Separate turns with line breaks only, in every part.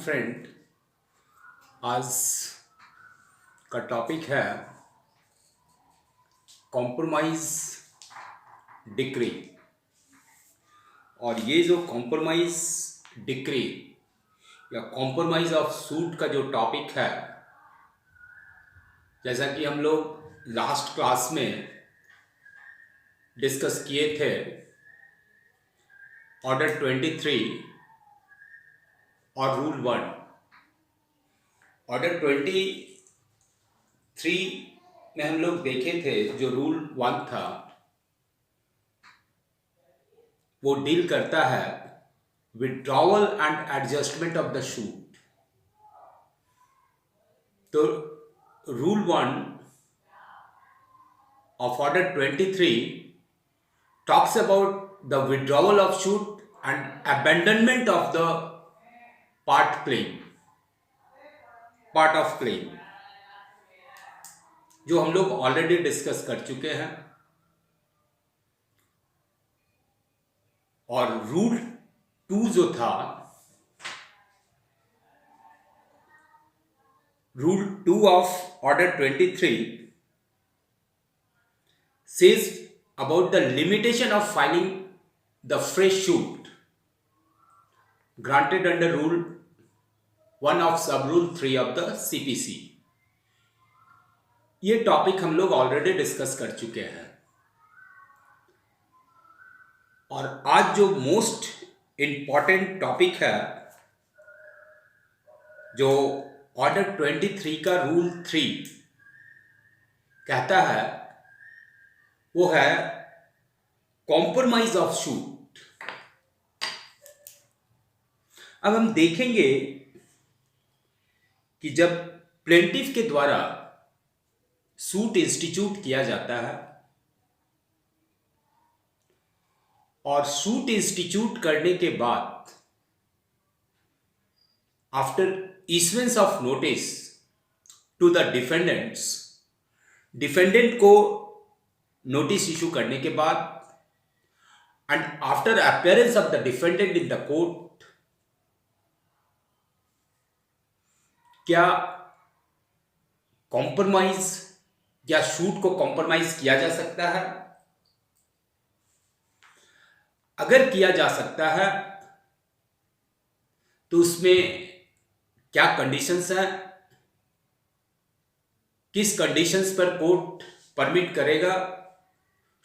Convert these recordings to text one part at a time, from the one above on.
Friend, आज का topic है कॉम्प्रोमाइज डिक्री। और ये जो कॉम्प्रोमाइज डिक्री या कॉम्प्रोमाइज ऑफ सूट का जो टॉपिक है, जैसा कि हम लोग लास्ट क्लास में डिस्कस किए थे, ऑर्डर 23 और रूल 1। ऑर्डर 23 में हम लोग देखे थे, जो रूल 1 था वो डील करता है withdrawal and adjustment of the shoot. तो rule 1 of order 23 talks about the withdrawal of shoot and abandonment of the part of claim, जो हम लोग ऑलरेडी डिस्कस कर चुके हैं। और रूल 2 जो था, rule 2 of order 23 says about the limitation of filing the fresh suit granted under rule 1 of sub rule 3 of the CPC। ये टॉपिक हम लोग ऑलरेडी डिस्कस कर चुके हैं। और आज जो मोस्ट इंपॉर्टेंट टॉपिक है, जो ऑर्डर 23 का रूल 3 कहता है, वो है कॉम्प्रोमाइज ऑफ शूट। अब हम देखेंगे कि जब प्लेंटिफ के द्वारा सूट इंस्टीट्यूट किया जाता है और सूट इंस्टीट्यूट करने के बाद after issuance of notice to the defendant को नोटिस इशू करने के बाद and after appearance of the defendant in the court, क्या कॉम्प्रोमाइज या शूट को कॉम्प्रोमाइज किया जा सकता है? अगर किया जा सकता है तो उसमें क्या कंडीशंस हैं, किस कंडीशंस पर कोर्ट परमिट करेगा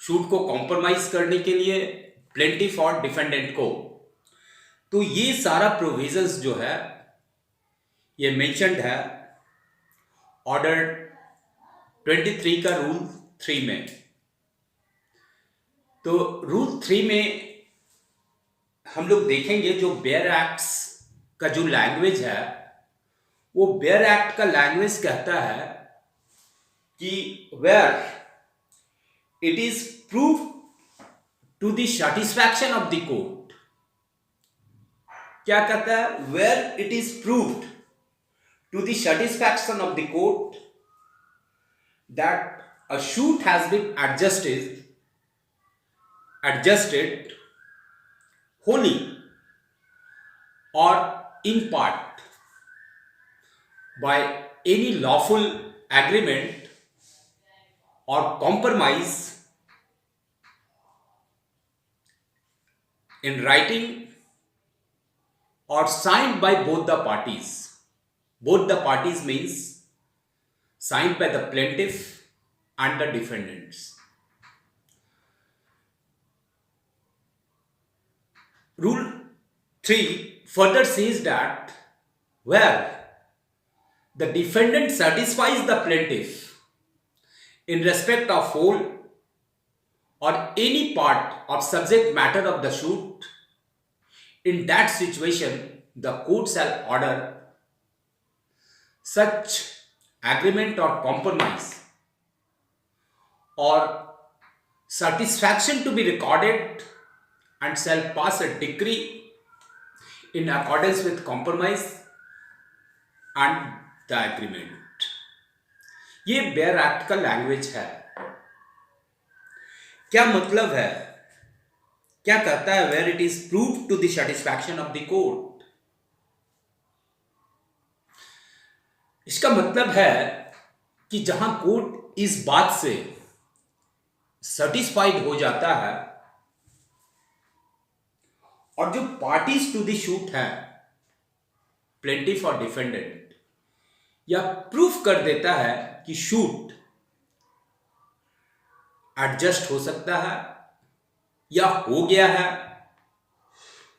शूट को कॉम्प्रोमाइज करने के लिए प्लेंटिफ और डिफेंडेंट को। तो ये सारा प्रोविजंस जो है ये मेंशन्ड है ऑर्डर 23 का रूल 3 में। तो रूल 3 में हम लोग देखेंगे जो बेयर एक्ट्स का जो लैंग्वेज है, वो बेयर एक्ट का लैंग्वेज कहता है कि where it is proved to the satisfaction of the court। क्या कहता है? where it is proved to the satisfaction of the court that a shoot has been adjusted wholly or in part by any lawful agreement or compromise in writing or signed by both the parties। Both the parties means signed by the plaintiff and the defendants। Rule 3 further says that where the defendant satisfies the plaintiff in respect of whole or any part of subject matter of the suit, in that situation the court shall order such agreement or compromise or satisfaction to be recorded and shall pass a decree in accordance with compromise and the agreement। ये bare act का language है। क्या मतलब है? क्या कहता है? Where it is prove to the satisfaction of the court. इसका मतलब है कि जहां कोर्ट इस बात से सेटिस्फाइड हो जाता है और जो पार्टीज टू द शूट है, प्लेंटिफ और डिफेंडेंट, यह प्रूफ कर देता है कि शूट एडजस्ट हो सकता है या हो गया है,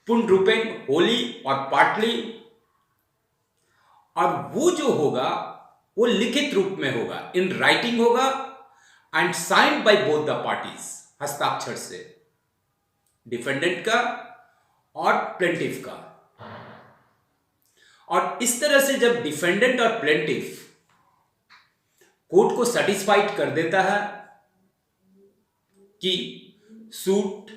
पूर्ण रूपेण, होली और पार्टली, और वो जो होगा वो लिखित रूप में होगा, इन राइटिंग होगा and signed by both the parties, हस्ताक्षर से, डिफेंडेंट का और प्लेंटिफ का। और इस तरह से जब डिफेंडेंट और प्लेंटिफ कोर्ट को सेटिस्फाइड कर देता है कि सूट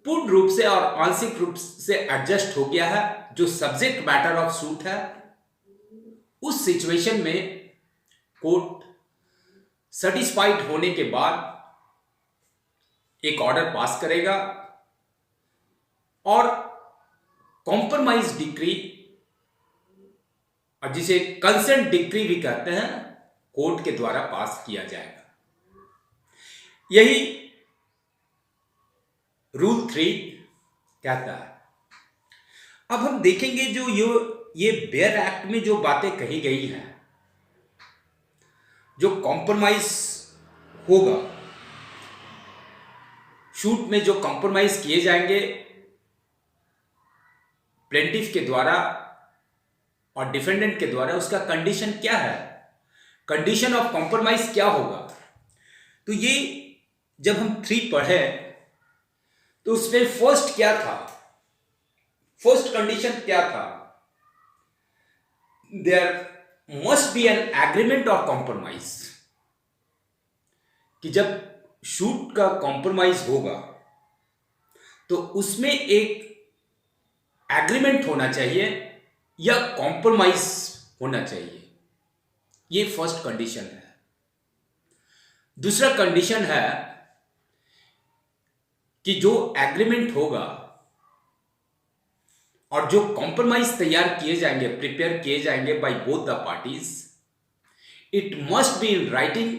पूर्ण रूप से और आंशिक रूप से एडजस्ट हो गया है, जो सब्जेक्ट मैटर ऑफ सूट है, उस सिचुएशन में कोर्ट सेटिस्फाइड होने के बाद एक ऑर्डर पास करेगा और कॉम्प्रोमाइज डिक्री, और जिसे कंसेंट डिक्री भी कहते हैं, कोर्ट के द्वारा पास किया जाएगा। यही रूल 3 कहता है। अब हम देखेंगे जो ये बेयर एक्ट में जो बातें कही गई हैं, जो कॉम्प्रोमाइज होगा, शूट में जो कॉम्प्रोमाइज किए जाएंगे प्लेंटिफ के द्वारा और डिफेंडेंट के द्वारा, उसका कंडीशन क्या है, कंडीशन ऑफ कॉम्प्रोमाइज क्या होगा। तो ये जब हम 3 पढ़े तो उसमें फर्स्ट क्या था, फर्स्ट कंडीशन क्या था, there must be an agreement और कॉम्प्रोमाइज, कि जब शूट का कॉम्प्रोमाइज होगा तो उसमें एक एग्रीमेंट होना चाहिए या कॉम्प्रोमाइज होना चाहिए। ये फर्स्ट कंडीशन है। दूसरा कंडीशन है कि जो एग्रीमेंट होगा और जो कॉम्प्रोमाइज तैयार किए जाएंगे, प्रिपेयर किए जाएंगे by both the parties, it must be in writing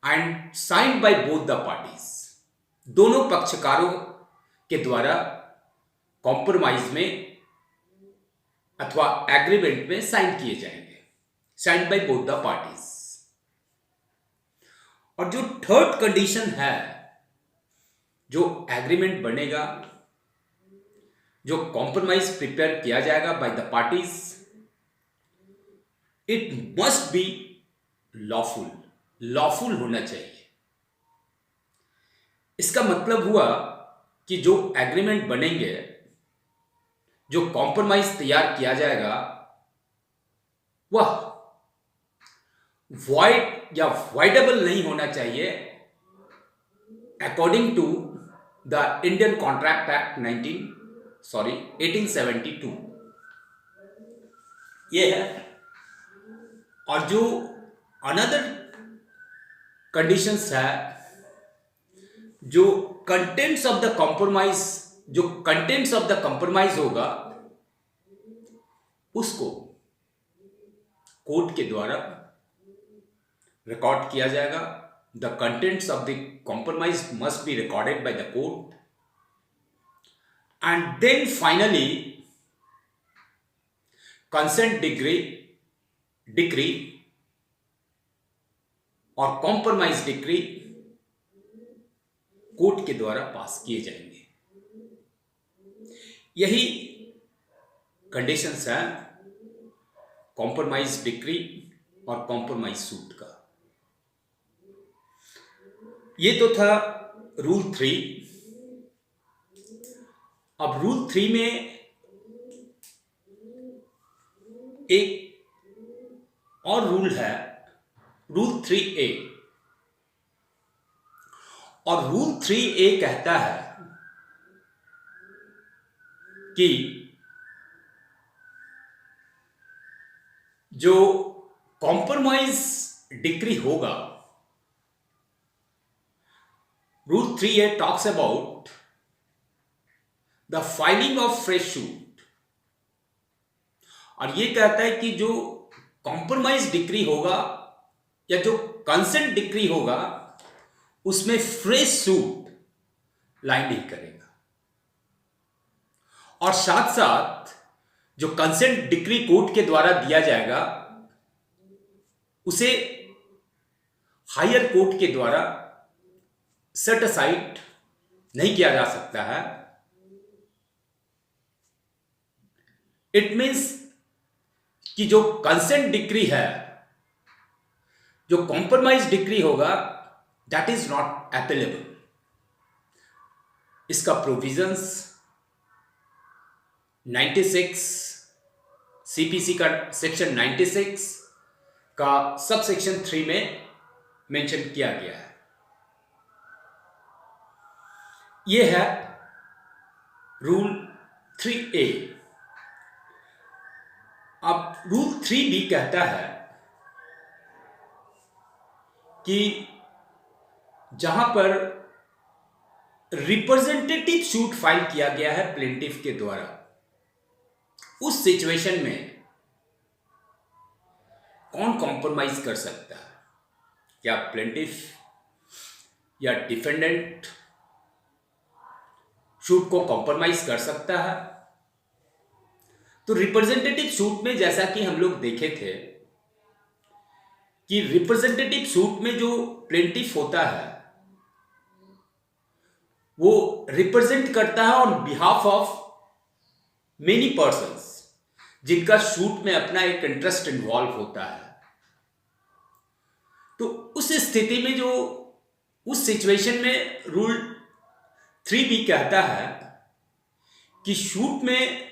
and signed by both the parties. दोनों पक्षकारों के द्वारा कॉम्प्रोमाइज में अथवा एग्रीमेंट में साइन किए जाएंगे, signed by both the parties. और जो थर्ड कंडीशन है, जो एग्रीमेंट बनेगा, जो कॉम्प्रोमाइज प्रिपेयर किया जाएगा by the parties, it must be lawful, lawful होना चाहिए। इसका मतलब हुआ कि जो एग्रीमेंट बनेंगे, जो कॉम्प्रोमाइज तैयार किया जाएगा, वह वॉइड या वॉइडेबल नहीं होना चाहिए according to the Indian Contract Act 1872। ये है। और जो अनदर कंडीशंस है, जो कंटेंट्स ऑफ द कॉम्प्रोमाइज, जो कंटेंट्स ऑफ द कॉम्प्रोमाइज होगा, उसको कोर्ट के द्वारा रिकॉर्ड किया जाएगा। The contents of the compromise must be recorded by the court and then finally consent decree और कॉम्प्रोमाइज डिक्री कोर्ट के द्वारा पास किए जाएंगे। यही कंडीशंस है कॉम्प्रोमाइज डिक्री और कॉम्प्रोमाइज सूट का। ये तो था रूल 3। अब रूल 3 में एक और रूल है, रूल 3A। और रूल 3A कहता है कि जो कॉम्प्रोमाइज डिक्री होगा, rule 3A talks about the filing of fresh suit. और ये कहता है कि जो कॉम्प्रोमाइज डिक्री होगा या जो कंसेंट डिक्री होगा उसमें फ्रेश सूट लाई नहीं करेगा, और साथ साथ जो कंसेंट डिक्री कोर्ट के द्वारा दिया जाएगा उसे हायर कोर्ट के द्वारा सेट असाइड नहीं किया जा सकता है। इट मीन्स कि जो कंसेंट डिक्री है, जो कॉम्प्रोमाइज डिक्री होगा, दैट इज नॉट अपेलेबल। इसका प्रोविजंस 96 सीपीसी का सेक्शन 96 का सब सेक्शन 3 में मेंशन किया गया है। यह है रूल 3A। अब रूल 3B कहता है कि जहां पर रिप्रेजेंटेटिव सूट फाइल किया गया है प्लेंटिफ के द्वारा, उस सिचुएशन में कौन कॉम्प्रोमाइज कर सकता है? क्या प्लेंटिफ या डिफेंडेंट सूट को कॉम्प्रोमाइज कर सकता है? तो रिप्रेजेंटेटिव सूट में जैसा कि हम लोग देखे थे कि रिप्रेजेंटेटिव सूट में जो प्लेंटिफ होता है वो रिप्रेजेंट करता है on behalf of many persons जिनका सूट में अपना एक इंटरेस्ट इन्वॉल्व होता है। तो उस स्थिति में जो उस सिचुएशन में रूल 3B कहता है कि सूट में,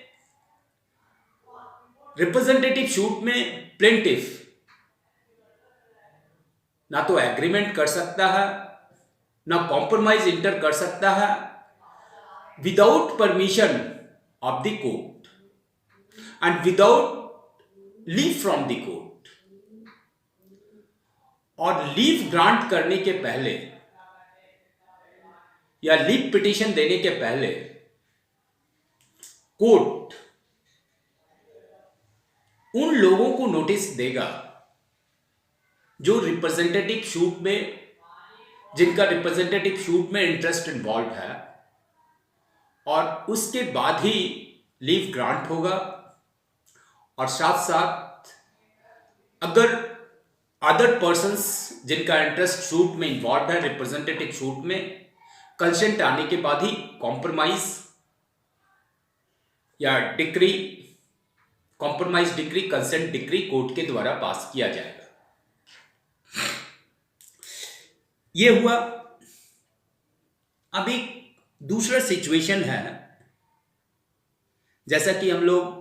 रिप्रेजेंटेटिव सूट में प्लेंटिफ ना तो एग्रीमेंट कर सकता है ना कॉम्प्रोमाइज इंटर कर सकता है without permission of the court and without leave from the court. और लीव ग्रांट करने के पहले या लीव पिटीशन देने के पहले कोर्ट उन लोगों को नोटिस देगा जो रिप्रेजेंटेटिव सूट में, जिनका रिप्रेजेंटेटिव सूट में इंटरेस्ट इन्वॉल्व है, और उसके बाद ही लीव ग्रांट होगा। और साथ साथ अगर अदर पर्सन्स जिनका इंटरेस्ट सूट में इन्वॉल्व है रिप्रेजेंटेटिव सूट में, कंसेंट आने के बाद ही कॉम्प्रोमाइज या decree, compromise decree, consent decree court के द्वारा पास किया जाएगा। यह हुआ। अभी दूसरा सिचुएशन है, जैसा कि हम लोग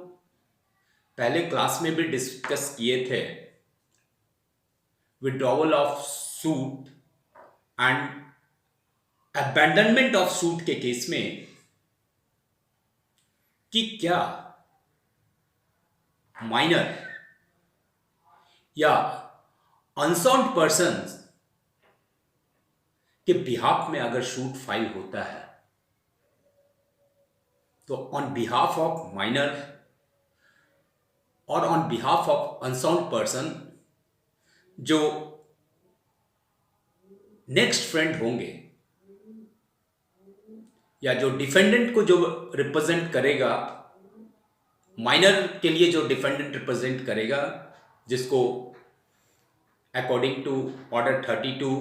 पहले क्लास में भी डिस्कस किए थे, withdrawal of suit and abandonment of suit के केस में, कि क्या माइनर या अनसाउंड पर्सन्स के बिहाफ में अगर सूट फाइल होता है तो ऑन बिहाफ ऑफ माइनर और on behalf of unsound person जो नेक्स्ट फ्रेंड होंगे या जो डिफेंडेंट को जो रिप्रेजेंट करेगा, माइनर के लिए जो डिफेंडेंट रिप्रेजेंट करेगा, जिसको अकॉर्डिंग टू ऑर्डर 32,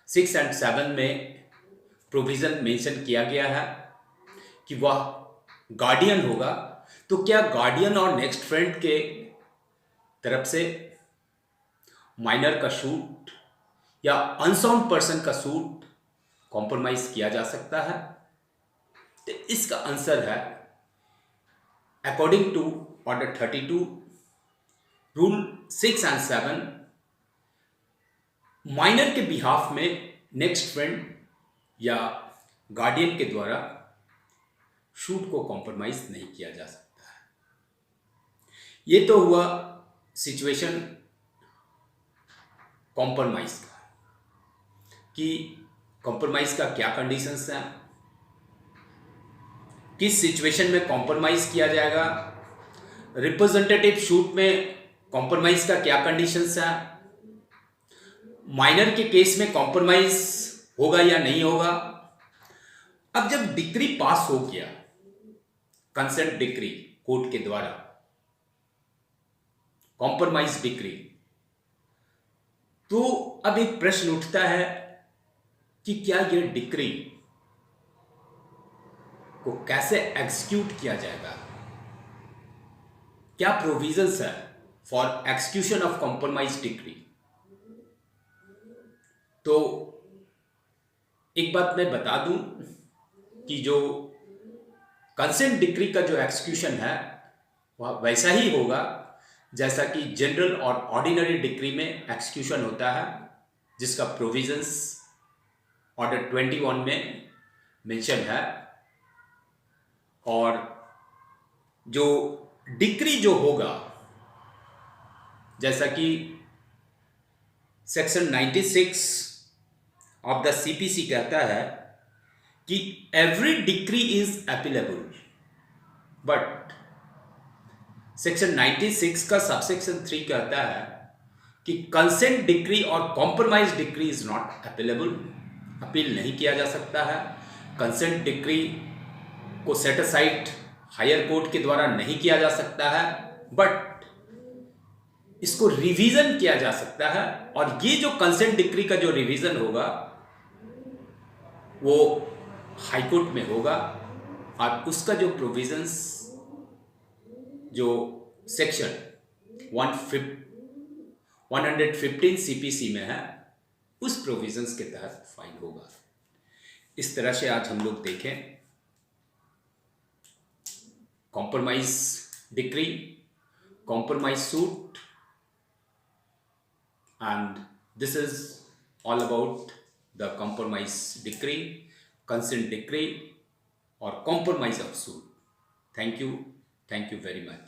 6 एंड 7 में प्रोविजन मेंशन किया गया है कि वह गार्डियन होगा। तो क्या गार्डियन और नेक्स्ट फ्रेंड के तरफ से माइनर का सूट या अनसाउंड पर्सन का सूट कॉम्प्रोमाइज किया जा सकता है? तो इसका आंसर है according to order 32, rule 6 and 7, minor के बिहाफ में नेक्स्ट फ्रेंड या गार्डियन के द्वारा सूट को कॉम्प्रोमाइज नहीं किया जा सकता है। ये तो हुआ सिचुएशन कॉम्प्रोमाइज का, कि कॉम्प्रोमाइज का क्या कंडीशंस हैं, किस सिचुएशन में कॉम्प्रोमाइज किया जाएगा। रिप्रेजेंटेटिव सूट में कॉम्प्रोमाइज का क्या कंडीशंस है, माइनर के केस में कॉम्प्रोमाइज होगा या नहीं होगा। अब जब डिक्री पास हो गया, कंसेंट डिक्री कोर्ट के द्वारा, कॉम्प्रोमाइज डिक्री, तो अब एक प्रश्न उठता है कि क्या यह डिक्री को कैसे एग्जीक्यूट किया जाएगा, क्या प्रोविजंस है for execution of compromise decree. तो एक बात मैं बता दूं कि जो कंसेंट डिक्री का जो एक्सक्यूशन है वह वैसा ही होगा जैसा कि जनरल और ऑर्डिनरी डिक्री में एक्सक्यूशन होता है, जिसका प्रोविजंस ऑर्डर 21 में मेंशन है। और जो डिक्री जो होगा, जैसा कि सेक्शन 96 ऑफ द सीपीसी कहता है कि every decree is appealable, but section 96 का सबसेक्शन 3 कहता है कि कंसेंट डिक्री और compromise decree is not appealable, appeal नहीं किया जा सकता है। कंसेंट डिक्री को सेट असाइड हायर कोर्ट के द्वारा नहीं किया जा सकता है, बट इसको रिवीजन किया जा सकता है। और ये जो कंसेंट डिक्री का जो रिवीजन होगा वो हाई कोर्ट में होगा, और उसका जो प्रोविजंस जो सेक्शन 115 सीपीसी में है उस प्रोविजंस के तहत फाइल होगा। इस तरह से आज हम लोग देखें compromise decree, compromise suit, and this is all about the compromise decree, consent decree or compromise of suit. Thank you very much.